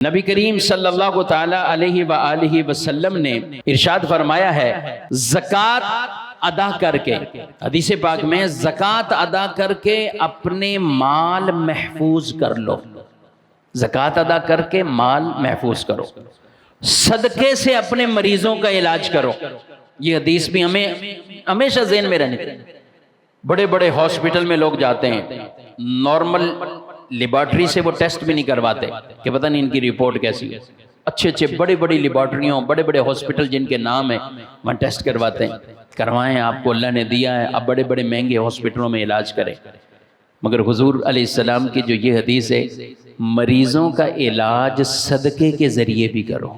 نبی کریم صلی اللہ تعالی علیہ وآلہ وسلم نے ارشاد فرمایا ہے زکوٰۃ ادا کر کے، حدیث پاک میں زکوٰۃ ادا کر کے اپنے مال محفوظ کر لو، زکوٰۃ ادا کر کے مال محفوظ کرو، صدقے سے اپنے مریضوں کا علاج کرو۔ یہ حدیث بھی ہمیں ہمیشہ ذہن میں رہنی چاہیے۔ بڑے بڑے ہاسپٹل میں لوگ جاتے ہیں، نارمل لیبارٹری سے وہ ٹیسٹ بھی نہیں کرواتے کہ پتہ نہیں ان کی رپورٹ کیسی ہے۔ اچھے بڑی بڑی لیبارٹریوں، بڑے بڑے ہاسپٹل جن کے نام ہیں وہاں ٹیسٹ کرواتے ہیں۔ کروائیں، آپ کو اللہ نے دیا ہے، اب بڑے بڑے مہنگے ہاسپٹلوں میں علاج کریں۔ مگر حضور علیہ السلام کی جو یہ حدیث ہے، مریضوں کا علاج صدقے کے ذریعے بھی کرو،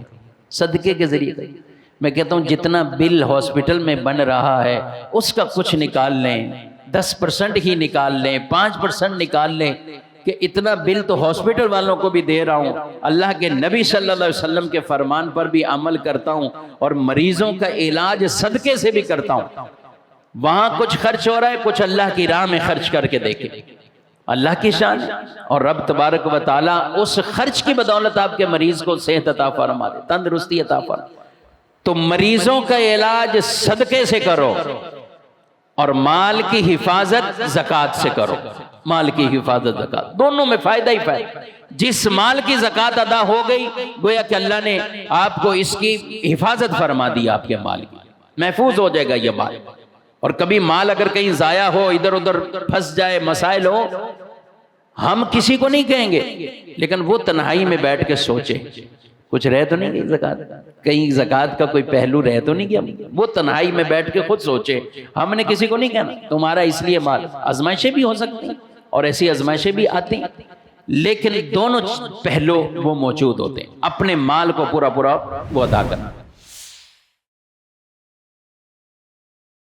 صدقے کے ذریعے کرو۔ میں کہتا ہوں جتنا بل ہاسپٹل میں بن رہا ہے اس کا کچھ نکال لیں، 10% ہی نکال لیں، 5% نکال لیں کہ اتنا بل تو ہاسپٹل والوں کو بھی دے رہا ہوں، اللہ کے نبی صلی اللہ علیہ وسلم کے فرمان پر بھی عمل کرتا ہوں اور مریضوں کا علاج صدقے سے بھی کرتا ہوں۔ وہاں کچھ خرچ ہو رہا ہے، کچھ اللہ کی راہ میں خرچ کر کے دیکھیں، اللہ کی شان ہے۔ اور رب تبارک و تعالیٰ اس خرچ کی بدولت آپ کے مریض کو صحت عطا فرما دے، تندرستی عطا فرما۔ تو مریضوں کا علاج صدقے سے کرو اور مال کی حفاظت زکوٰۃ سے کرو، مال کی حفاظت زکوٰۃ، دونوں میں فائدہ ہی فائدہ۔ جس مال کی زکوٰۃ ادا ہو گئی گویا کہ اللہ نے آپ کو اس کی حفاظت فرما دی، آپ کے مال کی محفوظ ہو جائے گا یہ مال۔ اور کبھی مال اگر کہیں ضائع ہو، ادھر ادھر پھنس جائے، مسائل ہو، ہم کسی کو نہیں کہیں گے، لیکن وہ تنہائی میں بیٹھ کے سوچے کچھ رہ تو نہیں گئی زکوٰۃ، کہیں زکوٰۃ کا کوئی پہلو رہ تو نہیں گیا۔ وہ تنہائی میں بیٹھ کے خود سوچے، ہم نے کسی کو نہیں کہنا تمہارا اس لیے مال۔ آزمائشیں بھی ہو سکتی ہیں اور ایسی آزمائشیں بھی آتی ہیں، لیکن دونوں پہلو وہ موجود ہوتے ہیں، اپنے مال کو پورا وہ ادا کرنا۔